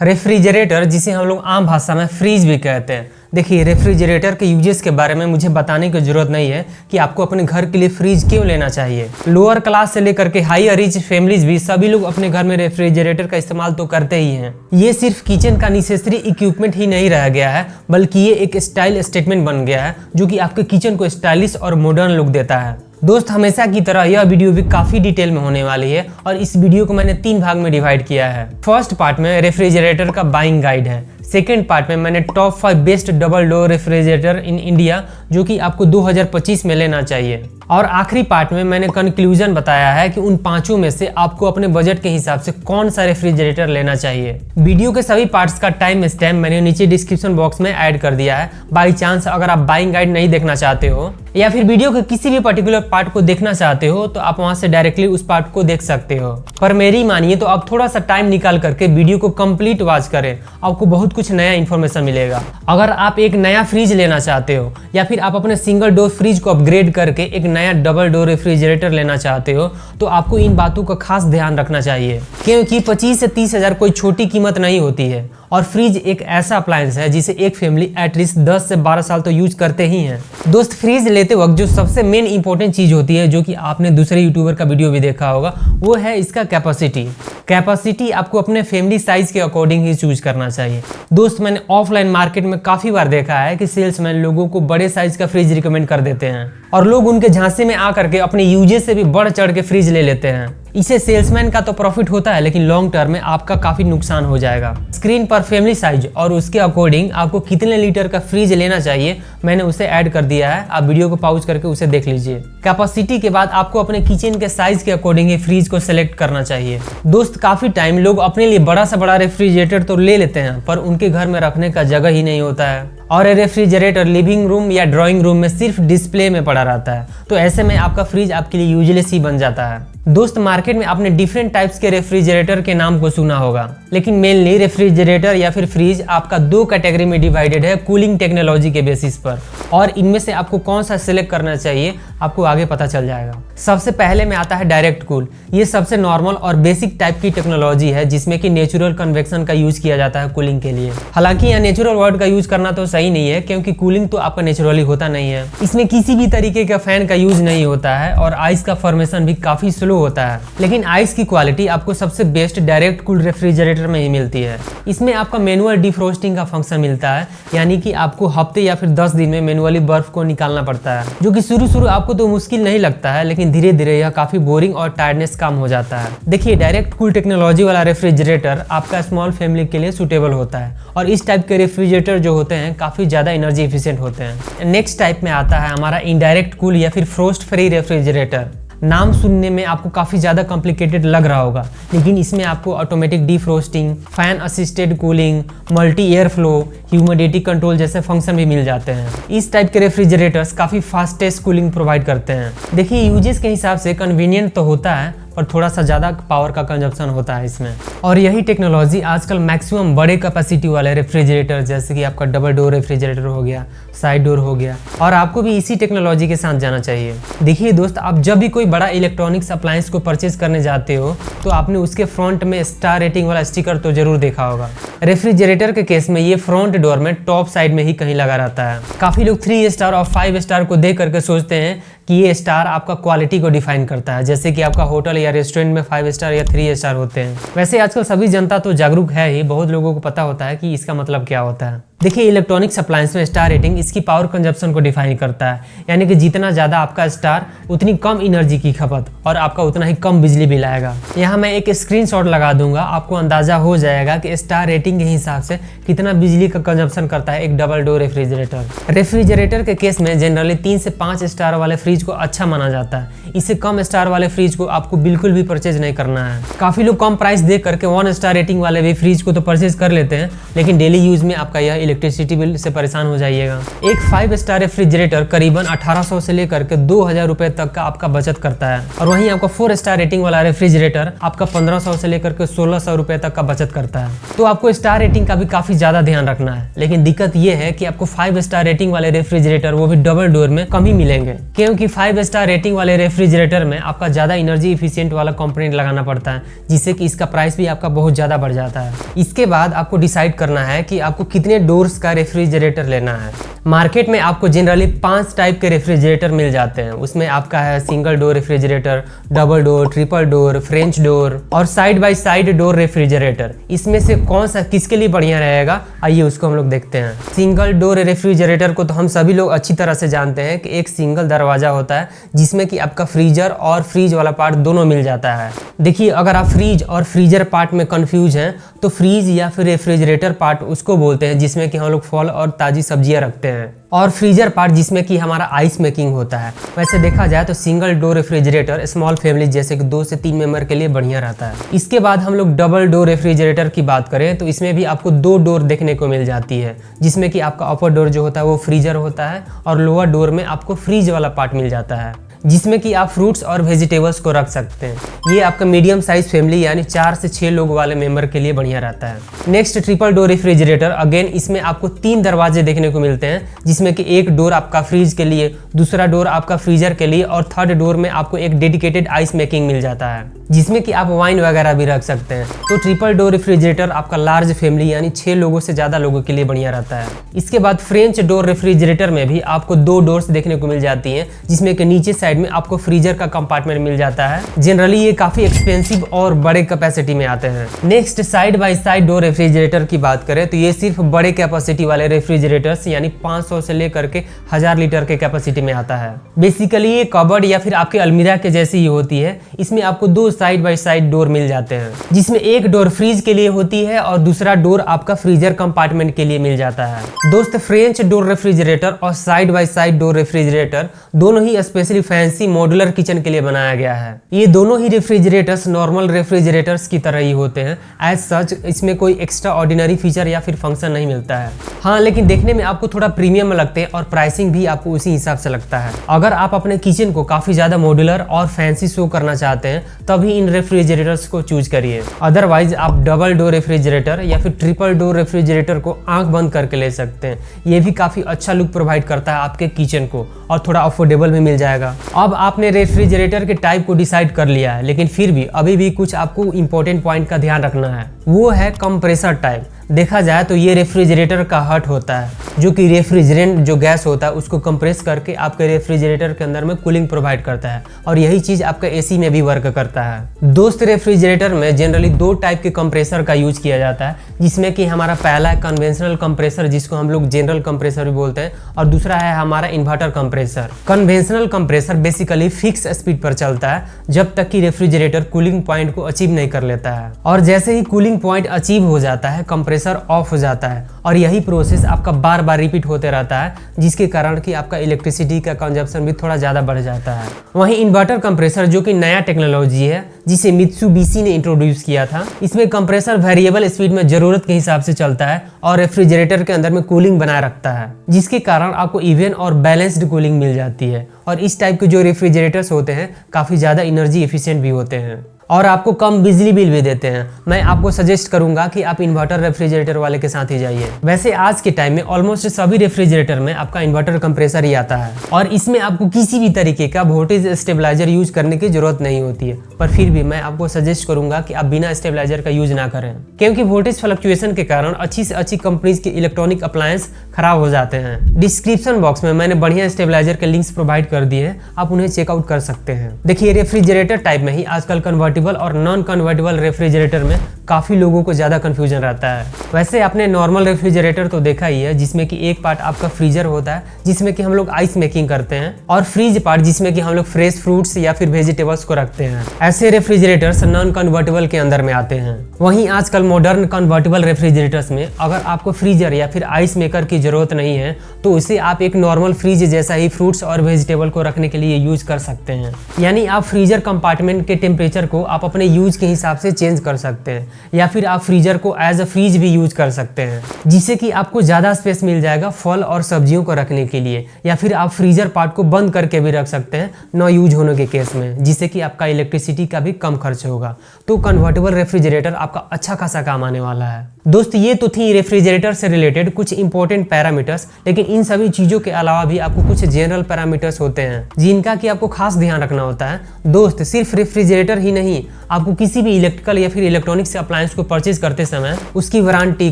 Refrigerator, जिसे हम लोग आम भाषा में फ्रीज भी कहते हैं। देखिए, रेफ्रिजरेटर के यूजेस के बारे में मुझे बताने की जरूरत नहीं है कि आपको अपने घर के लिए फ्रिज क्यों लेना चाहिए। लोअर क्लास से लेकर के हाई रिच फैमिलीज भी सभी लोग अपने घर में रेफ्रिजरेटर का इस्तेमाल तो करते ही हैं। ये सिर्फ किचन का नेसेसरी इक्विपमेंट ही नहीं रह गया है, बल्कि ये एक स्टाइल स्टेटमेंट बन गया है जो कि आपके किचन को स्टाइलिश और मॉडर्न लुक देता है। दोस्त, हमेशा की तरह यह वीडियो भी काफी डिटेल में होने वाली है और इस वीडियो को मैंने 3 भाग में डिवाइड किया है। फर्स्ट पार्ट में रेफ्रिजरेटर का बाइंग गाइड है। सेकेंड पार्ट में मैंने top 5 best double door refrigerator in India जो कि आपको 2025 में लेना चाहिए। और आखिरी पार्ट में मैंने कंक्लूजन बताया है कि उन पांचों में से आपको अपने बजट के हिसाब से कौन सा रेफ्रिजरेटर लेना चाहिए। वीडियो के सभी पार्ट्स का टाइम स्टैम्प मैंने नीचे डिस्क्रिप्शन बॉक्स में ऐड कर दिया है। बाई चांस अगर आप बाइंग गाइड नहीं देखना चाहते हो या फिर वीडियो के किसी भी पर्टिकुलर पार्ट को देखना चाहते हो तो आप वहां से डायरेक्टली उस पार्ट को देख सकते हो। पर मेरी मानिए तो आप थोड़ा सा टाइम निकाल करके वीडियो को कंप्लीट वॉच करें, आपको बहुत कुछ नया इन्फॉर्मेशन मिलेगा। अगर आप एक नया फ्रिज लेना चाहते हो या फिर आप अपने सिंगल डोर फ्रिज को अपग्रेड करके एक नया डबल डोर रेफ्रिजरेटर लेना चाहते हो तो आपको इन बातों का खास ध्यान रखना चाहिए, क्योंकि 25 से 30 हजार कोई छोटी कीमत नहीं होती है। और फ्रिज एक ऐसा अप्लायंस है जिसे एक फैमिली एटलीस्ट 10 से 12 साल तो यूज करते ही हैं। दोस्त, फ्रिज लेते वक्त जो सबसे मेन इंपॉर्टेंट चीज होती है, जो कि आपने दूसरे यूट्यूबर का वीडियो भी देखा होगा, वो है इसका कैपेसिटी आपको अपने फैमिली साइज के अकॉर्डिंग ही चूज करना चाहिए। दोस्त, मैंने ऑफलाइन मार्केट में काफी बार देखा है कि सेल्समैन लोगों को बड़े साइज का फ्रिज रिकमेंड कर देते हैं और लोग उनके झांसे में आकर के अपने यूजेस से भी बढ़ चढ़ के फ्रिज ले लेते हैं। इसे सेल्समैन का तो प्रॉफिट होता है, लेकिन लॉन्ग टर्म में आपका काफी नुकसान हो जाएगा। स्क्रीन पर फैमिली साइज और उसके अकॉर्डिंग आपको कितने लीटर का फ्रिज लेना चाहिए मैंने उसे ऐड कर दिया है, आप वीडियो को पॉज करके उसे देख लीजिए। कैपेसिटी के बाद आपको अपने किचन के साइज के अकॉर्डिंग ही फ्रिज को सिलेक्ट करना चाहिए। दोस्त, काफी टाइम लोग अपने लिए बड़ा से बड़ा रेफ्रिजरेटर तो ले लेते हैं, पर उनके घर में रखने का जगह ही नहीं होता है और ये रेफ्रिजरेटर लिविंग रूम या ड्राइंग रूम में सिर्फ डिस्प्ले में पड़ा रहता है। तो ऐसे में आपका फ्रिज आपके लिए यूजलेस ही बन जाता है। दोस्त, मार्केट में आपने डिफरेंट टाइप्स के रेफ्रिजरेटर के नाम को सुना होगा, लेकिन मेनली रेफ्रिजरेटर या फिर फ्रिज आपका 2 कैटेगरी में डिवाइडेड है कूलिंग टेक्नोलॉजी के बेसिस पर, और इनमें से आपको कौन सा सिलेक्ट करना चाहिए आपको आगे पता चल जाएगा। सबसे पहले में आता है डायरेक्ट कूल। ये सबसे नॉर्मल और बेसिक टाइप की टेक्नोलॉजी है जिसमें कि नेचुरल कन्वेक्शन का यूज किया जाता है कूलिंग के लिए। हालांकि यहाँ नेचुरल वर्ड का यूज करना तो सही नहीं है, क्योंकि कूलिंग तो आपका नेचुरली होता नहीं है। इसमें किसी भी तरीके का फैन का यूज नहीं होता है और आइस का फॉर्मेशन भी काफी स्लो होता है। लेकिन आइस की क्वालिटी आपको सबसे बेस्ट डायरेक्ट कूल रेफ्रिजरेटर में ही मिलती है। इसमें आपका मैनुअल डिफ्रोस्टिंग का फंक्शन मिलता है, यानी कि आपको हफ्ते या फिर 10 दिन में मैनुअली बर्फ को निकालना पड़ता है, जो कि शुरू आपको तो मुश्किल नहीं लगता है, लेकिन धीरे धीरे यह काफी बोरिंग और टायर्डनेस कम हो जाता है। देखिए, डायरेक्ट कूल टेक्नोलॉजी वाला रेफ्रिजरेटर आपका स्मॉल फैमिली के लिए सुटेबल होता है और इस टाइप के रेफ्रिजरेटर जो होते हैं काफी ज्यादा एनर्जी एफिशिएंट होते हैं। नेक्स्ट टाइप में आता है हमारा इनडायरेक्ट कूल या फिर फ्रोस्ट फ्री रेफ्रिजरेटर। नाम सुनने में आपको काफ़ी ज़्यादा कॉम्प्लिकेटेड लग रहा होगा, लेकिन इसमें आपको automatic defrosting, fan assisted cooling, multi air flow, humidity control जैसे फंक्शन भी मिल जाते हैं। इस टाइप के रेफ्रिजरेटर्स काफ़ी फास्टेस्ट कूलिंग प्रोवाइड करते हैं। देखिए, यूजेस के हिसाब से कन्वीनियंट तो होता है, पर थोड़ा सा ज़्यादा पावर का कंजप्शन होता है इसमें। और यही टेक्नोलॉजी आजकल मैक्सिमम बड़े कैपेसिटी वाले रेफ्रिजरेटर, जैसे कि आपका डबल डोर रेफ्रिजरेटर हो गया, साइड डोर हो गया, और आपको भी इसी टेक्नोलॉजी के साथ जाना चाहिए। देखिए दोस्त, आप जब भी कोई बड़ा इलेक्ट्रॉनिक्स अप्लायंस को परचेज करने जाते हो तो आपने उसके फ्रंट में स्टार रेटिंग वाला स्टिकर तो जरूर देखा होगा। रेफ्रिजरेटर के केस में ये फ्रंट डोर में टॉप साइड में ही कहीं लगा रहता है। काफ़ी लोग 3 स्टार और 5 स्टार को देख करके सोचते हैं कि ये स्टार आपका क्वालिटी को डिफाइन करता है, जैसे कि आपका होटल या रेस्टोरेंट में 5 स्टार या 3 स्टार होते हैं। वैसे आजकल सभी जनता तो जागरूक है ही, बहुत लोगों को पता होता है कि इसका मतलब क्या होता है। देखिए, इलेक्ट्रॉनिक्स अप्लायंस में स्टार रेटिंग इसकी पावर कंजप्शन को डिफाइन करता है, यानी कि जितना ज़्यादा आपका स्टार उतनी कम एनर्जी की खपत और आपका उतना ही कम बिजली बिल आएगा। यहाँ मैं एक स्क्रीनशॉट लगा दूंगा, आपको अंदाजा हो जाएगा कि स्टार रेटिंग के हिसाब से कितना बिजली का कंजप्शन करता है एक डबल डोर रेफ्रिजरेटर। रेफ्रिजरेटर के केस में जनरली 3 से 5 स्टार वाले फ्रिज को अच्छा माना जाता है। इससे कम स्टार वाले फ्रिज को आपको बिल्कुल भी परचेज नहीं करना है। काफ़ी लोग कम प्राइस देख करके 1 स्टार रेटिंग वाले भी फ्रिज को तो परचेज कर लेते हैं, लेकिन डेली यूज में आपका यह इलेक्ट्रिसिटी बिल से परेशान हो जाइएगा। एक 5 स्टार रेफ्रिजरेटर करीबन 1800 से लेकर के 2000 रुपए तक का आपका बचत करता है, और वहीं आपका 4 स्टार रेटिंग वाला रेफ्रिजरेटर आपका 1500 से लेकर के 1600 रुपए तक का बचत करता है। तो आपको स्टार रेटिंग का भी काफी ज्यादा ध्यान रखना है। लेकिन दिक्कत ये है कि आपको 5 स्टार रेटिंग वाले रेफ्रिजरेटर वो भी डबल डोर में कम ही मिलेंगे, क्योंकि 5 स्टार रेटिंग वाले रेफ्रिजरेटर में आपका ज्यादा एनर्जी इफिशिएंट वाला कंपोनेंट लगाना पड़ता है, जिससे कि इसका प्राइस भी आपका बहुत ज्यादा बढ़ जाता है। इसके बाद आपको डिसाइड करना है कि आपको कितने डोर्स का रेफ्रिजरेटर लेना है। मार्केट में आपको जनरली 5 टाइप के रेफ्रिजरेटर मिल जाते हैं। उसमें आपका है single door refrigerator, double door, triple door, French door और side by side door refrigerator. इसमें से कौन सा किसके लिए बढ़िया रहेगा, आइए उसको हम लोग देखते हैं। सिंगल डोर रेफ्रिजरेटर को तो हम सभी लोग अच्छी तरह से जानते हैं कि एक सिंगल दरवाजा होता है जिसमें कि आपका फ्रीजर और फ्रीज वाला पार्ट दोनों मिल जाता है। देखिए, अगर आप फ्रीज और फ्रीजर पार्ट में कंफ्यूज हैं तो फ्रीज या फिर रेफ्रिजरेटर पार्ट उसको बोलते हैं जिसमें कि हम लोग फल और ताजी सब्जियां रखते हैं, और फ्रीजर पार्ट जिसमें कि हमारा आइस मेकिंग होता है। वैसे देखा जाए तो single door refrigerator small family जैसे कि 2 से 3 मेंबर के लिए बढ़िया रहता है। इसके बाद हम लोग डबल डोर रेफ्रिजरेटर की बात करें तो इसमें भी आपको 2 डोर देखने को मिल जाती है, जिसमें कि आपका अपर डोर जो होता है वो फ्रीजर होता है और लोअर डोर में आपको फ्रीज वाला पार्ट मिल जाता है, जिसमें कि आप फ्रूट्स और वेजिटेबल्स को रख सकते हैं। ये आपका मीडियम साइज फैमिली यानी 4 से 6 लोग वाले मेंबर के लिए बढ़िया रहता है। Next triple door refrigerator, again इसमें आपको 3 दरवाजे देखने को मिलते हैं, जिसमें कि एक डोर आपका फ्रीज के लिए, दूसरा डोर आपका फ्रीजर के लिए और थर्ड डोर में आपको एक डेडिकेटेड आइस मेकिंग मिल जाता है, जिसमें कि आप वाइन वगैरह भी रख सकते हैं। तो ट्रिपल डोर रेफ्रिजरेटर आपका लार्ज फैमिली यानी 6 लोगों से ज्यादा लोगों के लिए बढ़िया रहता है। इसके बाद फ्रेंच डोर रेफ्रिजरेटर में भी आपको 2 डोर्स देखने को मिल जाती हैं, जिसमें कि नीचे साइड में आपको फ्रीजर का कंपार्टमेंट मिल जाता है। जनरली ये काफी एक्सपेंसिव और बड़े कैपेसिटी में आते हैं। Next side by side door refrigerator की बात करें तो ये सिर्फ बड़े कैपेसिटी वाले रेफ्रिजरेटर्स यानी 500 से लेकर के 1000 लीटर के कैपेसिटी में आता है। बेसिकली ये कबर्ड या फिर आपके अलमीरा के जैसी ही होती है। इसमें आपको 2 साइड बाय साइड डोर मिल जाते हैं, जिसमें एक डोर फ्रीज के लिए होती है और दूसरा डोर आपका फ्रीजर कंपार्टमेंट के लिए मिल जाता है। दोस्त, फ्रेंच डोर रेफ्रिजरेटर और side by side door refrigerator दोनों ही स्पेशली फैंसी मॉड्यूलर किचन के लिए बनाया गया है। ये दोनों ही रेफ्रिजरेटर्स नॉर्मल रेफ्रिजरेटर्स की तरह ही होते हैं। एज सच इसमें कोई एक्स्ट्रा ऑर्डिनरी फीचर या फिर फंक्शन नहीं मिलता है। हाँ, लेकिन देखने में आपको थोड़ा प्रीमियम लगते हैं और प्राइसिंग भी आपको उसी हिसाब से लगता है। अगर आप अपने किचन को काफी ज्यादा मॉड्यूलर और फैंसी शो करना चाहते हैं तभी इन रेफ्रिजरेटर्स को चूज करिए। अदरवाइज आप डबल डोर रेफ्रिजरेटर या फिर ट्रिपल डोर रेफ्रिजरेटर को आंख बंद करके ले सकते हैं। ये भी काफी अच्छा लुक प्रोवाइड करता है आपके किचन को और थोड़ा अफोर्डेबल भी मिल जाएगा। अब आपने रेफ्रिजरेटर के टाइप को डिसाइड कर लिया है, लेकिन फिर भी अभी भी कुछ आपको इंपॉर्टेंट पॉइंट का ध्यान रखना है। वो है कंप्रेसर टाइप। देखा जाए तो ये रेफ्रिजरेटर का हट होता है, जो कि रेफ्रिजरेंट जो गैस होता है उसको कंप्रेस करके आपके रेफ्रिजरेटर के अंदर में कूलिंग प्रोवाइड करता है, और यही चीज आपका एसी में भी वर्क करता है। दोस्त, रेफ्रिजरेटर में जनरली 2 टाइप के कंप्रेसर का यूज किया जाता है, जिसमें कि हमारा पहला है कन्वेंशनल कंप्रेसर जिसको हम लोग जनरल कंप्रेसर भी बोलते हैं, और दूसरा है हमारा inverter compressor. Conventional compressor basically fix speed पर चलता है जब तक कि रेफ्रिजरेटर कूलिंग पॉइंट को अचीव नहीं कर लेता है, और जैसे ही कूलिंग पॉइंट अचीव हो जाता है कंप्रेसर ऑफ हो जाता है, और यही प्रोसेस आपका बार बार रिपीट होते रहता है, जिसके कारण कि आपका इलेक्ट्रिसिटी का कंजप्शन भी थोड़ा ज्यादा बढ़ जाता है। वहीं इन्वर्टर कंप्रेसर जो कि नया टेक्नोलॉजी है जिसे मित्सुबिशी ने इंट्रोड्यूस किया था, इसमें कंप्रेसर वेरिएबल स्पीड में जरूरत के हिसाब से चलता है और रेफ्रिजरेटर के अंदर में कूलिंग बनाए रखता है, जिसके कारण आपको इवन और बैलेंस्ड कूलिंग मिल जाती है। और इस टाइप के जो रेफ्रिजरेटर्स होते हैं काफी ज्यादा एनर्जी एफिशिएंट भी होते हैं और आपको कम बिजली बिल भी देते हैं। मैं आपको सजेस्ट करूंगा कि आप इन्वर्टर रेफ्रिजरेटर वाले के साथ ही जाइए। वैसे आज के टाइम में ऑलमोस्ट सभी रेफ्रिजरेटर में आपका इन्वर्टर कंप्रेसर ही आता है, और इसमें आपको किसी भी तरीके का वोल्टेज स्टेबलाइजर यूज करने की जरूरत नहीं होती है। पर फिर भी मैं आपको सजेस्ट करूंगा कि आप बिना स्टेबलाइजर का यूज ना करें, क्योंकि वोल्टेज फ्लक्चुएशन के कारण अच्छी से अच्छी कंपनीज के इलेक्ट्रॉनिक अप्लायंस खराब हो जाते हैं। डिस्क्रिप्शन बॉक्स में मैंने बढ़िया स्टेबलाइजर के लिंक्स प्रोवाइड कर दिए हैं, आप उन्हें चेकआउट कर सकते हैं। देखिए, रेफ्रिजरेटर टाइप में ही आजकल कन्वर्टेबल और नॉन कन्वर्टेबल रेफ्रिजरेटर में काफी लोगों को ज्यादा कंफ्यूजन रहता है। वैसे आपने नॉर्मल रेफ्रिजरेटर तो देखा ही है, जिसमें कि एक पार्ट आपका फ्रीजर होता है जिसमें कि हम लोग आइस मेकिंग करते हैं, और फ्रीज पार्ट जिसमें कि हम लोग फ्रेश फ्रूट्स या फिर वेजिटेबल्स को रखते हैं। ऐसे रेफ्रिजरेटर्स नॉन कन्वर्टेबल के अंदर में आते हैं। वहीं आजकल मॉडर्न कन्वर्टेबल रेफ्रिजरेटर्स में अगर आपको फ्रीजर या फिर आइस मेकर की जरूरत नहीं है तो उसे आप एक नॉर्मल फ्रीज जैसा ही फ्रूट्स और वेजिटेबल को रखने के लिए यूज कर सकते हैं। यानी आप फ्रीजर कंपार्टमेंट के टेम्परेचर को आप अपने यूज के हिसाब से चेंज कर सकते हैं, या फिर आप फ्रीजर को एज अ फ्रीज भी यूज कर सकते हैं, जिससे कि आपको ज़्यादा स्पेस मिल जाएगा फल और सब्जियों को रखने के लिए। या फिर आप फ्रीजर पार्ट को बंद करके भी रख सकते हैं न यूज होने के केस में, जिससे कि आपका इलेक्ट्रिसिटी का भी कम खर्च होगा। तो कन्वर्टेबल रेफ्रिजरेटर आपका अच्छा खासा काम आने वाला है। दोस्त ये तो थी रेफ्रिजरेटर से रिलेटेड कुछ इंपॉर्टेंट पैरामीटर्स, लेकिन इन सभी चीज़ों के अलावा भी आपको कुछ जनरल पैरामीटर्स होते हैं जिनका कि आपको खास ध्यान रखना होता है। दोस्त सिर्फ रेफ्रिजरेटर ही नहीं, आपको किसी भी इलेक्ट्रिकल या फिर इलेक्ट्रॉनिक्स अप्लायंस को परचेज करते समय उसकी warranty,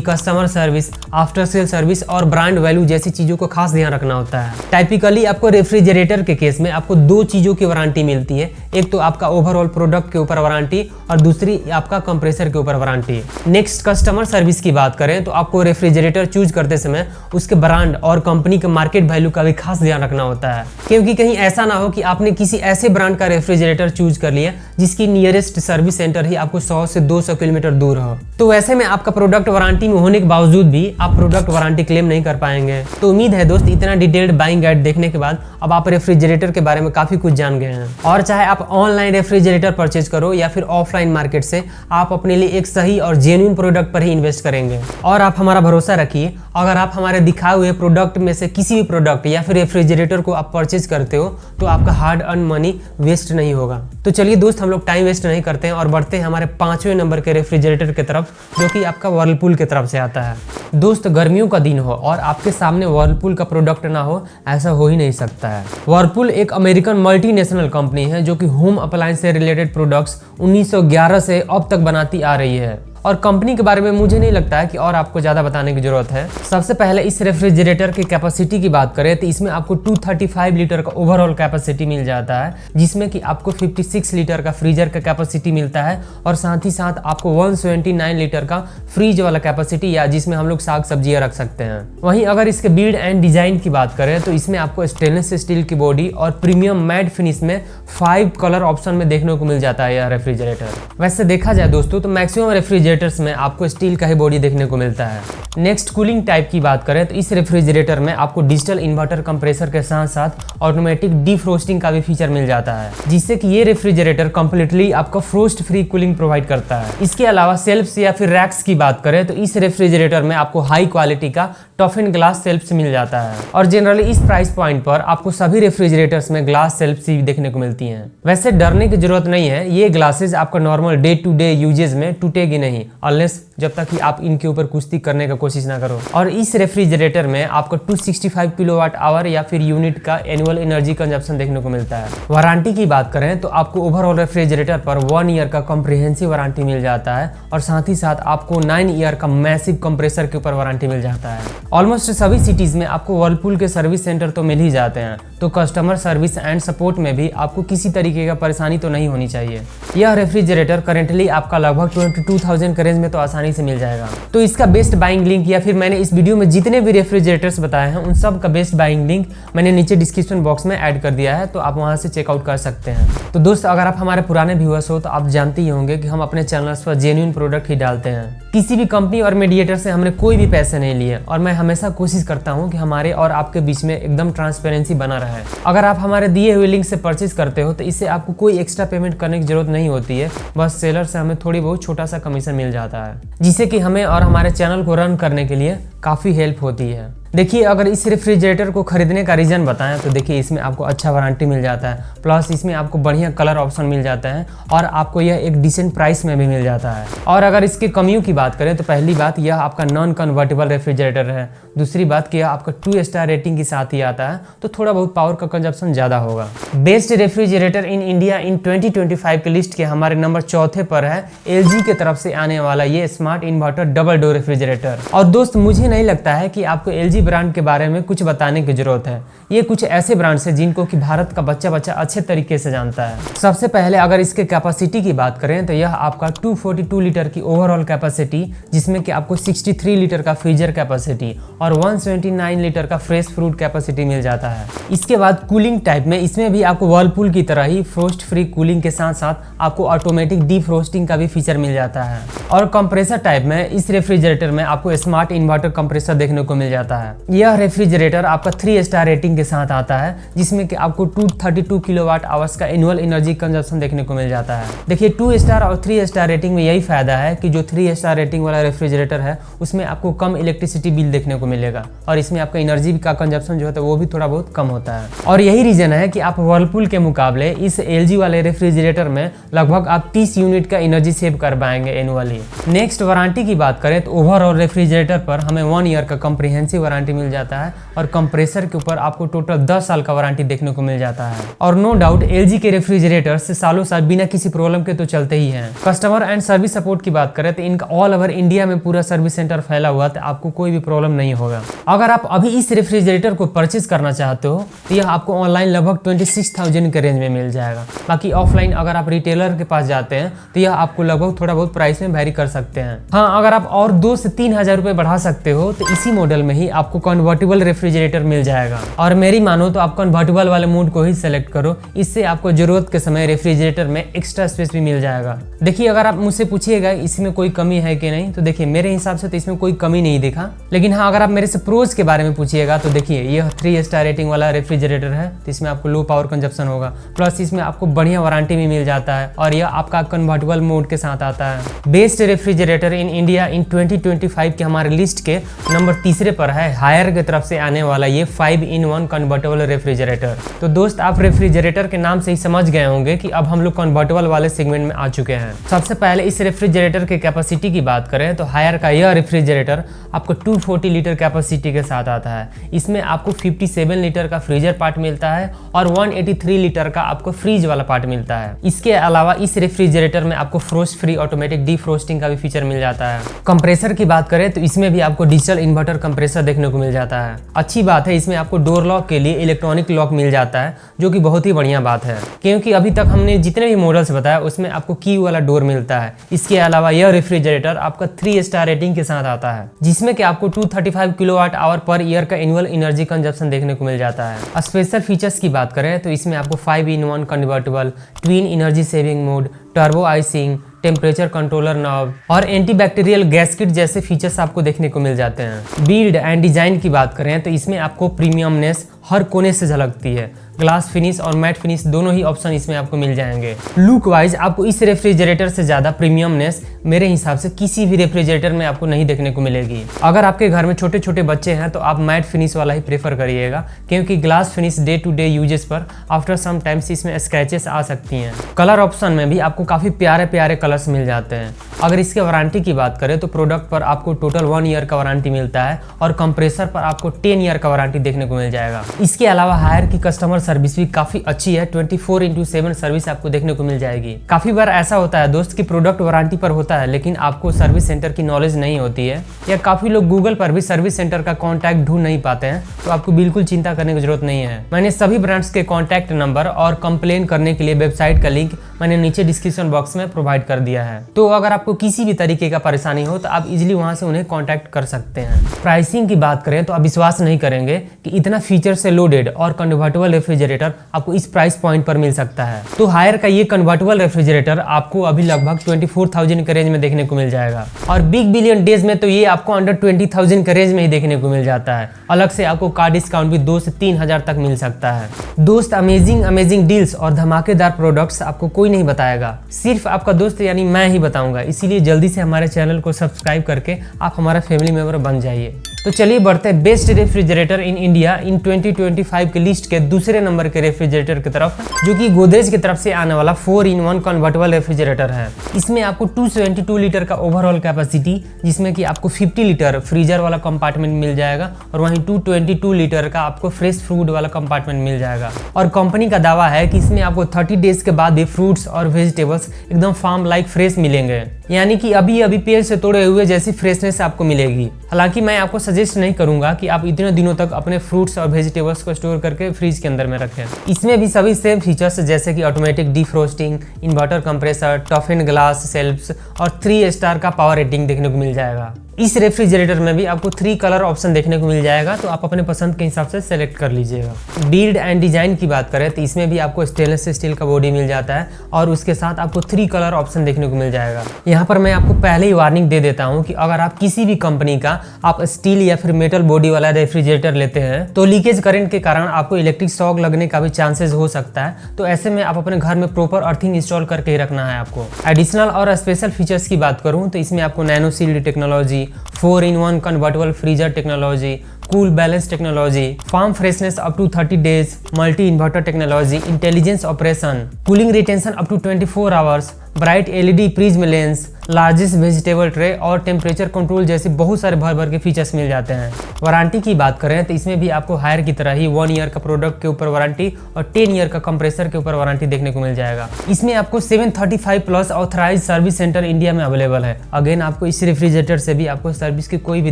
customer service, after sale service और ब्रांड वैल्यू जैसी चीज़ों को खास ध्यान रखना होता है। टाइपिकली आपको रेफ्रिजरेटर के केस में आपको दो चीज़ों की वारंटी मिलती है, एक तो आपका ओवरऑल प्रोडक्ट के ऊपर वारंटी और दूसरी आपका कंप्रेसर के ऊपर वारंटी। नेक्स्ट कस्टमर सर्विस की बात करें तो आपको रेफ्रिजरेटर चूज करते समय उसके ब्रांड और कंपनी के मार्केट वैल्यू का भी खास ध्यान रखना होता है, क्योंकि कहीं ऐसा ना हो कि आपने किसी ऐसे ब्रांड का रेफ्रिजरेटर चूज कर लिया जिसकी नियरेस्ट सर्विस सेंटर ही आपको 100 से 200 किलोमीटर दूर हो। तो वैसे में आपका प्रोडक्ट वारंटी में होने के बावजूद भी आप प्रोडक्ट वारंटी क्लेम नहीं कर पाएंगे। तो उम्मीद है दोस्त इतना डिटेल्ड बाइंग गाइड देखने के बाद अब आप रेफ्रिजरेटर के बारे में काफी कुछ जान गए हैं, और चाहे आप ऑनलाइन रेफ्रिजरेटर परचेज करो या फिर ऑफलाइन मार्केट से, आप अपने लिए एक सही और जेन्युइन प्रोडक्ट पर ही इन्वेस्ट करेंगे। और आप हमारा भरोसा रखिए, अगर आप हमारे दिखाए हुए प्रोडक्ट में से किसी भी प्रोडक्ट या फिर रेफ्रिजरेटर को आप परचेज करते हो तो आपका हार्ड अर्न मनी वेस्ट नहीं होगा। तो चलिए दोस्त हम लोग टाइम वेस्ट नहीं करते हैं और बढ़ते हैं हमारे 5वें नंबर के रेफ्रिजरेटर की तरफ, जो कि आपका वर्लपूल की तरफ से आता है। दोस्त गर्मियों का दिन हो और आपके सामने वर्लपूल का प्रोडक्ट ना हो, ऐसा हो ही नहीं सकता है। वर्लपूल एक अमेरिकन मल्टीनेशनल कंपनी है जो कि होम अप्लायंस से रिलेटेड प्रोडक्ट्स 1911 से अब तक बनाती आ रही है, और कंपनी के बारे में मुझे नहीं लगता है कि और आपको ज़्यादा बताने की जरूरत है। सबसे पहले इस रेफ्रिजरेटर की कैपेसिटी की बात करें तो इसमें आपको 235 लीटर का ओवरऑल कैपेसिटी मिल जाता है, जिसमें कि आपको 56 लीटर का फ्रीजर का कैपेसिटी मिलता है, और साथ ही साथ आपको 179 लीटर का फ्रीज वाला कैपेसिटी, या जिसमें हम लोग साग सब्जियां रख सकते हैं। वहीं अगर इसके बिल्ड एंड डिजाइन की बात करें तो इसमें आपको स्टेनलेस स्टील की बॉडी और प्रीमियम मैट फिनिश में 5 कलर ऑप्शन में देखने को मिल जाता है यह रेफ्रिजरेटर। वैसे देखा जाए दोस्तों तो मैक्सिमम रेफ्रिजरेटर्स में आपको स्टील का ही बॉडी देखने को मिलता है। नेक्स्ट कूलिंग टाइप की बात करें तो इस रेफ्रिजरेटर में आपको डिजिटल इन्वर्टर कंप्रेसर के साथ साथ ऑटोमेटिक डीफ्रोस्टिंग का भी फीचर मिल जाता है, जिससे कि ये रेफ्रिजरेटर कंप्लीटली आपको फ्रोस्ट फ्री कूलिंग प्रोवाइड करता है। इसके अलावा सेल्फ्स या फिर रैक्स की बात करें तो इस रेफ्रिजरेटर में आपको हाई क्वालिटी का टफन ग्लास सेल्फ्स मिल जाता है, और जनरली इस प्राइस पॉइंट पर आपको सभी रेफ्रिजरेटर्स में ग्लास सेल्फ्स ही देखने को मिलती हैं। वैसे डरने की जरूरत नहीं है, ये ग्लासेस आपका normal day to day usages में टूटेगी नहीं, अनलेस जब तक कि आप इनके ऊपर कुश्ती करने का कोशिश ना करो। और इस रेफ्रिजरेटर में आपको 265 किलोवाट आवर या फिर यूनिट का एनुअल एनर्जी कंजप्शन देखने को मिलता है। वारंटी की बात करें तो आपको ओवरऑल रेफ्रिजरेटर पर 1 ईयर का कॉम्प्रिहेंसिव वारंटी मिल जाता है, और साथ ही साथ आपको 9 ईयर का मैसिव कंप्रेसर के ऊपर वारंटी मिल जाता है। ऑलमोस्ट सभी सिटीज में आपको वर्लपूल के सर्विस सेंटर तो मिल ही जाते हैं, तो कस्टमर सर्विस एंड सपोर्ट में भी आपको किसी तरीके का परेशानी तो नहीं होनी चाहिए। यह रेफ्रिजरेटर करेंटली आपका लगभग 22,000 के रेंज में तो आसानी से मिल जाएगा। तो इसका बेस्ट बाइंग लिंक, या फिर मैंने इस वीडियो में जितने भी रेफ्रिजरेटर्स बताए हैं उन सब का बेस्ट बाइंग लिंक मैंने नीचे डिस्क्रिप्शन बॉक्स में ऐड कर दिया है, तो आप वहां से चेकआउट कर सकते हैं। तो दोस्त अगर आप हमारे पुराने व्यूअर्स हो तो आप जानते ही होंगे कि हम अपने चैनल्स पर जेन्युइन प्रोडक्ट ही डालते हैं। किसी भी कंपनी और मीडिएटर से हमने कोई भी पैसे नहीं लिए, और मैं हमेशा कोशिश करता हूं कि हमारे और आपके बीच में एकदम ट्रांसपेरेंसी बना रहे। अगर आप हमारे दिए हुए लिंक से परचेज करते हो तो इससे आपको कोई एक्स्ट्रा पेमेंट करने की जरूरत नहीं होती है, बस सेलर से हमें थोड़ी बहुत छोटा सा कमीशन मिल जाता है, जिससे कि हमें और हमारे चैनल को रन करने के लिए काफ़ी हेल्प होती है। देखिए अगर इस रेफ्रिजरेटर को खरीदने का रीज़न बताएं तो देखिए इसमें आपको अच्छा वारंटी मिल जाता है, प्लस इसमें आपको बढ़िया कलर ऑप्शन मिल जाता है, और आपको यह एक डिसेंट प्राइस में भी मिल जाता है। और अगर इसके कमियों की बात करें तो पहली बात यह आपका नॉन कन्वर्टेबल रेफ्रिजरेटर है, दूसरी बात कि यह आपका 2 स्टार रेटिंग के साथ ही आता है, तो थोड़ा बहुत पावर का कंजप्शन ज़्यादा होगा। Best refrigerator in India in 2025 की लिस्ट के हमारे नंबर 4 पर है LG की तरफ से आने वाला ये smart inverter double door refrigerator. और दोस्त मुझे नहीं लगता है कि आपको LG ब्रांड के बारे में कुछ बताने की जरूरत है, ये कुछ ऐसे ब्रांड्स हैं जिनको कि भारत का बच्चा अच्छे तरीके से जानता है। सबसे पहले अगर इसके कैपेसिटी की बात करें तो यह आपका 242 लीटर की ओवरऑल कैपेसिटी, जिसमें कि आपको 63 लीटर का फ्रीजर कैपेसिटी और 179 लीटर का फ्रेश फ्रूट कैपेसिटी मिल जाता है। इसके बाद कूलिंग टाइप में इसमें भी आपको वर्लपूल की तरह ही फ्रोस्ट फ्री कूलिंग के साथ साथ आपको ऑटोमेटिक डीफ्रोस्टिंग का भी फीचर मिल जाता है। और कंप्रेसर टाइप में इस रेफ्रिजरेटर में आपको स्मार्ट इन्वर्टर कंप्रेसर देखने को मिल जाता है। है। यह रेफ्रिजरेटर आपका 3 स्टार रेटिंग के साथ आता है, जिसमें कि आपको 232 किलोवाट आवर्स का एनुअल एनर्जी कंजप्शन देखने को मिल जाता है। देखिए 2 स्टार और 3 स्टार रेटिंग में यही फायदा है कि जो 3 स्टार रेटिंग वाला रेफ्रिजरेटर है उसमें आपको कम इलेक्ट्रिसिटी बिल देखने को मिलेगा और इसमें आपका एनर्जी का कंजप्शन जो है वो भी थोड़ा बहुत कम होता है। और यही रीजन है कि आप वर्लपूल के मुकाबले इस LG वाले रेफ्रिजरेटर में लगभग आप 30 यूनिट का एनर्जी सेव कर पाएंगे एनुअली। नेक्स्ट वारंटी की बात करें तो ओवरऑल रेफ्रिजरेटर पर हमें 1 ईयर का कॉम्प्रिहेंसिव वारंटी मिल जाता है और कंप्रेसर के ऊपर आपको टोटल 10 साल का वारंटी देखने को मिल जाता है। और नो डाउट LG के रेफ्रिजरेटर से सालों साल बिना किसी प्रॉब्लम के तो चलते ही हैं। कस्टमर एंड सर्विस सपोर्ट की बात करें तो इनका ऑल ओवर इंडिया में पूरा सर्विस सेंटर फैला हुआ, तो आपको कोई भी प्रॉब्लम नहीं होगा। अगर आप अभी इस रेफ्रिजरेटर को परचेज करना चाहते हो तो यह आपको ऑनलाइन लगभग 26,000 के रेंज में मिल जाएगा। बाकी ऑफलाइन अगर आप रिटेलर के पास जाते हैं तो यह आपको लगभग थोड़ा बहुत प्राइस में वेरी कर सकते हैं। हाँ, अगर आप और 2 से 3 हजार रुपए बढ़ा सकते हो तो इसी मॉडल में ही आपको कन्वर्टेबल रेफ्रिजरेटर मिल जाएगा। और मेरी मानो तो आप कन्वर्टेबल वाले मोड को ही सेलेक्ट करो, इससे आपको जरूरत के समय रेफ्रिजरेटर में एक्स्ट्रा स्पेस भी मिल जाएगा। देखिए अगर आप मुझसे पूछिएगा इसमें कोई कमी है कि नहीं, तो देखिए मेरे हिसाब से तो इसमें कोई कमी नहीं दिखा। लेकिन हाँ, अगर आप मेरे से प्रोज के बारे में पूछिएगा तो देखिए यह 3 स्टार रेटिंग वाला रेफ्रिजरेटर है, तो इसमें आपको लो पावर कंजप्शन होगा, प्लस इसमें आपको बढ़िया वारंटी भी मिल जाता है और यह आपका कन्वर्टेबल मोड के साथ आता है। Best refrigerator in India in 2025 के हमारे लिस्ट के नंबर 3 पर है हायर की तरफ से आने वाला ये 5-in-1 कन्वर्टेबल रेफ्रिजरेटर। तो दोस्त आप रेफ्रिजरेटर के नाम से ही समझ गए होंगे कि अब हम लोग कन्वर्टेबल वाले सेगमेंट में आ चुके हैं। सबसे पहले इस रेफ्रिजरेटर के कैपेसिटी की बात करें तो हायर का यह रेफ्रिजरेटर आपको 240 लीटर कैपेसिटी के साथ आता है। इसमें आपको 57 लीटर का फ्रीजर पार्ट मिलता है और 183 लीटर का आपको फ्रीज वाला पार्ट मिलता है। इसके अलावा इस रेफ्रिजरेटर में आपको फ्रोस्ट फ्री ऑटोमेटिक डीफ्रोस्टिंग का भी फीचर मिल जाता है। कंप्रेसर की बात करें तो इसमें भी आपको डिजिटल इन्वर्टर कंप्रेसर देखने को मिल जाता है। अच्छी बात है, इसमें आपको डोर लॉक के लिए इलेक्ट्रॉनिक लॉक मिल जाता है, जो कि बहुत ही बढ़िया बात है, क्योंकि अभी तक हमने जितने भी मॉडल्स बताया उसमें आपको की वाला डोर मिलता है। इसके अलावा यह रेफ्रिजरेटर आपका 3 स्टार रेटिंग के साथ आता है, जिसमें कि आपको 235 किलोवाट आवर पर ईयर का एनुअल एनर्जी कंजप्शन देखने को मिल जाता है। स्पेशल फीचर्स की बात करें तो इसमें आपको 5-in-1 convertible, twin energy saving mode, turbo icing, temperature controller knob और एंटीबैक्टीरियल गैस किट जैसे फीचर्स आपको देखने को मिल जाते हैं। बिल्ड एंड डिजाइन की बात करें तो इसमें आपको प्रीमियमनेस हर कोने से झलकती है। ग्लास फिनिश और मैट फिनिश दोनों ही ऑप्शन इसमें आपको मिल जाएंगे। लुक वाइज आपको इस रेफ्रिजरेटर से ज़्यादा प्रीमियमनेस मेरे हिसाब से किसी भी रेफ्रिजरेटर में आपको नहीं देखने को मिलेगी। अगर आपके घर में छोटे छोटे बच्चे हैं तो आप मैट फिनिश वाला ही प्रेफर करिएगा, क्योंकि glass finish day to day usages पर आफ्टर सम टाइम्स इसमें स्क्रैचेस आ सकती हैं। कलर ऑप्शन में भी आपको काफ़ी प्यारे प्यारे कलर्स मिल जाते हैं। अगर इसके वारंटी की बात करें तो प्रोडक्ट पर आपको टोटल 1 ईयर का वारंटी मिलता है और कंप्रेसर पर आपको 10 ईयर का वारंटी देखने को मिल जाएगा। इसके अलावा हायर की कस्टमर सर्विस भी काफी अच्छी है, 24/7 सर्विस आपको देखने को मिल जाएगी। काफी बार ऐसा होता है दोस्त कि प्रोडक्ट वारंटी पर होता है लेकिन आपको सर्विस सेंटर की नॉलेज नहीं होती है, या काफी लोग गूगल पर भी सर्विस सेंटर का कॉन्टैक्ट ढूंढ नहीं पाते हैं, तो आपको बिल्कुल चिंता करने की जरूरत नहीं है। मैंने सभी ब्रांड्स के कॉन्टैक्ट नंबर और कंप्लेन करने के लिए वेबसाइट का लिंक मैंने नीचे डिस्क्रिप्शन बॉक्स में प्रोवाइड कर दिया है, तो अगर आपको किसी भी तरीके का परेशानी हो तो आप इजिली वहां से उन्हें कॉन्टैक्ट कर सकते हैं। प्राइसिंग की बात करें तो आप विश्वास नहीं करेंगे कि इतना फीचर से लोडेड और कन्वर्टेबल रेफ्रिजरेटर आपको इस प्राइस पॉइंट पर मिल सकता है। तो हायर का ये कन्वर्टेबल रेफ्रिजरेटर आपको अभी लगभग 24,000 के रेंज में देखने को मिल जाएगा, और बिग बिलियन डेज में तो ये आपको अंडर 20,000 के रेंज में ही देखने को मिल जाता है। अलग से आपको कार डिस्काउंट भी 2 से 3 हजार तक मिल सकता है। दोस्त अमेजिंग डील्स और धमाकेदार प्रोडक्ट्स आपको कोई नहीं बताएगा, सिर्फ आपका दोस्त यानी मैं ही बताऊंगा। इसीलिए जल्दी से हमारे चैनल को सब्सक्राइब करके आप हमारा फैमिली मेंबर बन जाइए। तो चलिए बढ़ते हैं best refrigerator in India in 2025 के लिस्ट के दूसरे नंबर के रेफ्रिजरेटर की तरफ, जो कि गोदरेज की तरफ से आने वाला 4-in-1 कन्वर्टेबल रेफ्रिजरेटर है। इसमें आपको 272 लीटर का ओवरऑल कैपेसिटी, जिसमें कि आपको 50 लीटर फ्रीजर वाला कंपार्टमेंट मिल जाएगा और वहीं 222 लीटर का आपको फ्रेश फ्रूट वाला कंपार्टमेंट मिल जाएगा। और कंपनी का दावा है कि इसमें आपको 30 डेज के बाद भी फ्रूट्स और वेजिटेबल्स एकदम फार्म लाइक फ्रेश मिलेंगे, यानी कि अभी अभी पेड़ से तोड़े हुए जैसी फ्रेशनेस आपको मिलेगी। हालांकि मैं आपको सजेस्ट नहीं करूंगा कि आप इतने दिनों तक अपने फ्रूट्स और वेजिटेबल्स को स्टोर करके फ्रिज के अंदर में रखें। इसमें भी सभी सेम फीचर्स जैसे कि automatic डीफ्रोस्टिंग, inverter compressor, टफन glass shelves और 3 स्टार का पावर रेटिंग देखने को मिल जाएगा। इस रेफ्रिजरेटर में भी आपको 3 कलर ऑप्शन देखने को मिल जाएगा, तो आप अपने पसंद के हिसाब से सेलेक्ट कर लीजिएगा। बिल्ड एंड डिजाइन की बात करें तो इसमें भी आपको स्टेनलेस स्टील का बॉडी मिल जाता है और उसके साथ आपको 3 कलर ऑप्शन देखने को मिल जाएगा। यहाँ पर मैं आपको पहले ही वार्निंग दे देता हूँ कि अगर आप किसी भी कंपनी का आप स्टील या फिर मेटल बॉडी वाला रेफ्रिजरेटर लेते हैं तो लीकेज करंट के कारण आपको इलेक्ट्रिक शॉक लगने का भी चांसेस हो सकता है, तो ऐसे में आप अपने घर में प्रॉपर अर्थिंग इंस्टॉल करके ही रखना है आपको। एडिशनल और स्पेशल फीचर्स की बात करूं तो इसमें आपको nano sealed technology, 4-in-1 convertible freezer technology, cool balance technology, farm freshness up to 30 days, multi inverter technology, intelligence operation, cooling retention up to 24 hours, bright LED prism lens, largest vegetable tray और temperature control जैसे बहुत सारे भर भर के features मिल जाते हैं। Warranty की बात करें तो इसमें भी आपको हायर की तरह ही 1 ईयर का प्रोडक्ट के ऊपर वारंटी और 10 ईयर का कंप्रेसर के ऊपर वारंटी देखने को मिल जाएगा। इसमें आपको 735+ ऑथराइज सर्विस सेंटर इंडिया में अवेलेबल है। अगेन आपको इस रेफ्रिजरेटर से भी आपको सर्विस की कोई भी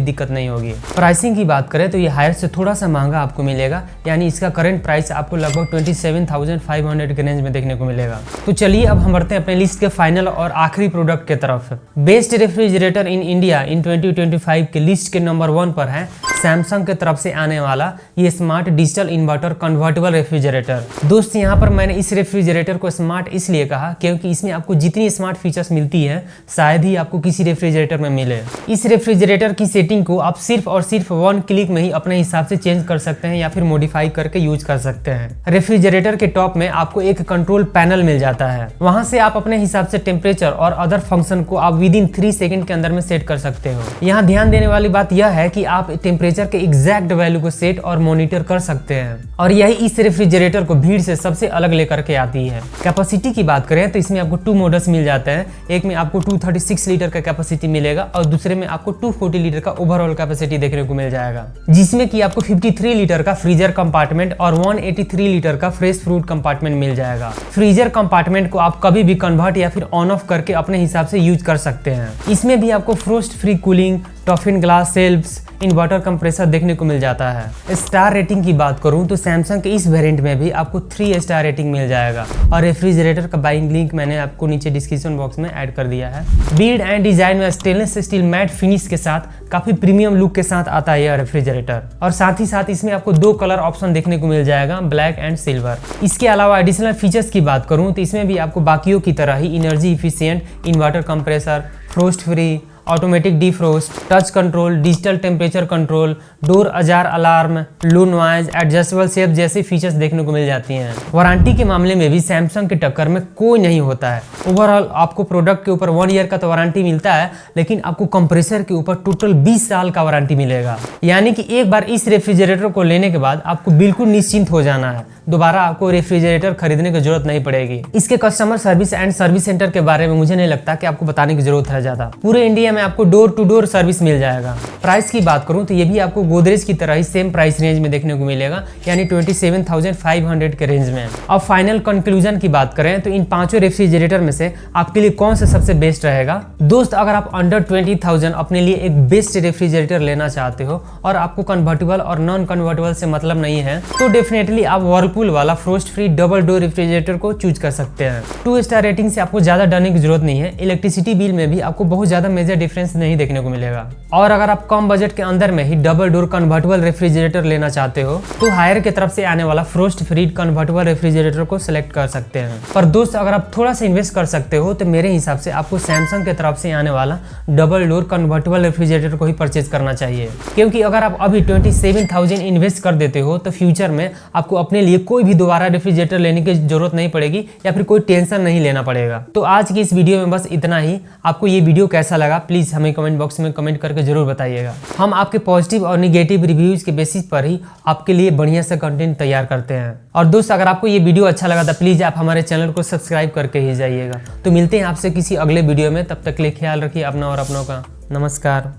दिक्कत नहीं होगी। प्राइसिंग की बात करें तो ये हायर से थोड़ा सा महंगा आपको मिलेगा, यानी इसका करंट प्राइस आपको लगभग 27,500 के रेंज में देखने को मिलेगा। तो चलिए अब हम बढ़ते हैं अपने लिस्ट के फाइनल और आखिरी प्रोडक्ट के तरफ। Best refrigerator in India in 2025 के लिस्ट के नंबर 1 पर है सैमसंग की तरफ से आने वाला ये smart digital inverter convertible refrigerator. दोस्त यहाँ पर मैंने इस रेफ्रिजरेटर को स्मार्ट इसलिए कहा क्योंकि इसमें आपको जितनी स्मार्ट फीचर्स मिलती है शायद ही आपको किसी रेफ्रिजरेटर में मिले। इस रेफ्रिजरेटर की सेटिंग को आप सिर्फ और सिर्फ 1 क्लिक में ही अपने हिसाब से चेंज कर सकते हैं या फिर मॉडिफाई करके यूज कर सकते हैं। रेफ्रिजरेटर के टॉप में आपको एक कंट्रोल पैनल मिल जाता है, वहां से आप अपने हिसाब से टेम्परेचर और अदर फंक्शन को आप विदिन 3 सेकंड के अंदर में सेट कर सकते हो। यहाँ ध्यान देने वाली बात यह है कि आप टेम्परेचर के एग्जैक्ट वैल्यू को सेट और मॉनिटर कर सकते हैं और यही इस रेफ्रिजरेटर को भीड़ से सबसे अलग लेकर के आती है। कैपेसिटी की बात करें तो इसमें आपको 2 मॉडल्स मिल जाते हैं। एक में आपको 236 लीटर का कैपेसिटी मिलेगा और दूसरे में आपको 240 लीटर का ओवरऑल कैपेसिटी देखने को मिल जाएगा, जिसमें कि आपको 53 लीटर का फ्रीजर कंपार्टमेंट और 183 लीटर का फ्रेश फ्रूट कंपार्टमेंट मिल जाएगा। फ्रीजर कंपार्टमेंट को आप कभी भी कन्वर्ट या फिर ऑन ऑफ करके अपने हिसाब से यूज कर सकते हैं। इसमें भी आपको फ्रोस्ट फ्री कूलिंग, टॉफिन ग्लास शेल्फ्स, इन्वर्टर कंप्रेसर देखने को मिल जाता है। स्टार रेटिंग की बात करूं तो सैमसंग के इस वेरिएंट में भी आपको 3 स्टार रेटिंग मिल जाएगा और रेफ्रिजरेटर का बाइंग लिंक मैंने आपको नीचे डिस्क्रिप्शन बॉक्स में ऐड कर दिया है। बिल्ड एंड डिजाइन में स्टेनलेस स्टील मैट फिनिश के साथ काफी प्रीमियम लुक के साथ आता है यह रेफ्रिजरेटर और साथ ही साथ इसमें आपको 2 कलर ऑप्शन देखने को मिल जाएगा, ब्लैक एंड सिल्वर। इसके अलावा एडिशनल फीचर्स की बात करूं तो इसमें भी आपको बाकियों की तरह ही energy efficient inverter compressor, frost free, automatic defrost, touch control, digital temperature control, door ajar alarm, low noise, adjustable shape जैसे फीचर्स देखने को मिल जाती हैं। वारंटी के मामले में भी सैमसंग की टक्कर में कोई नहीं होता है। ओवरऑल आपको प्रोडक्ट के ऊपर 1 ईयर का तो वारंटी मिलता है, लेकिन आपको कंप्रेसर के ऊपर टोटल 20 साल का वारंटी मिलेगा। यानी कि एक बार इस रेफ्रिजरेटर को लेने के बाद आपको बिल्कुल निश्चिंत हो जाना है, दोबारा आपको रेफ्रिजरेटर खरीदने की जरूरत नहीं पड़ेगी। इसके customer service and service centre के बारे में मुझे नहीं लगता कि आपको बताने की जरूरत है ज्यादा। पूरे इंडिया में आपको डोर टू डोर सर्विस मिल जाएगा। प्राइस की बात करूं तो ये भी आपको गोदरेज की तरह ही सेम प्राइस रेंज में देखने को मिलेगा, यानी 27,500 के रेंज में। अब फाइनल कंक्लूजन की बात करें तो इन 5 रेफ्रिजरेटर में से आपके लिए कौन सा सबसे बेस्ट रहेगा? दोस्त, अगर आप अंडर 20,000 अपने लिए एक बेस्ट रेफ्रिजरेटर लेना चाहते हो और आपको कन्वर्टेबल और नॉन कन्वर्टेबल से मतलब नहीं है, तो डेफिनेटली आप वर्लपूल वाला frost free double door refrigerator को चूज कर सकते हैं। 2 स्टार रेटिंग से आपको ज्यादा डरने की जरूरत नहीं है। इलेक्ट्रिसिटी बिल में भी आपको बहुत ज्यादा मेजर डिफरेंस नहीं देखने को मिलेगा। और अगर आप कम बजट के अंदर में ही डबल डोर कन्वर्टेबल रेफ्रिजरेटर लेना चाहते हो तो हायर की तरफ से आने वाला फ्रोस्ट फ्री कन्वर्टेबल रेफ्रिजरेटर को सिलेक्ट कर सकते हैं। पर दोस्त, अगर आप थोड़ा सा इन्वेस्ट कर सकते हो तो मेरे हिसाब से आपको सैमसंग की तरफ से आने वाला डबल डोर कन्वर्टेबल रेफ्रिजरेटर को ही परचेज करना चाहिए, क्योंकि अगर आप अभी 27,000 इन्वेस्ट कर देते हो तो फ्यूचर में आपको अपने लिए कोई भी दोबारा रेफ्रिजरेटर लेने की जरूरत नहीं पड़ेगी या फिर कोई टेंशन नहीं लेना पड़ेगा। तो आज की इस वीडियो में बस इतना ही। आपको ये वीडियो कैसा लगा प्लीज हमें कमेंट बॉक्स में कमेंट करके जरूर बताइएगा। हम आपके पॉजिटिव और निगेटिव रिव्यूज के बेसिस पर ही आपके लिए बढ़िया सा कंटेंट तैयार करते हैं। और दोस्त, अगर आपको ये वीडियो अच्छा लगा तो प्लीज आप हमारे चैनल को सब्सक्राइब करके ही जाइएगा। तो मिलते हैं आपसे किसी अगले वीडियो में, तब तक के लिए ख्याल रखिए अपना और अपनों का। नमस्कार।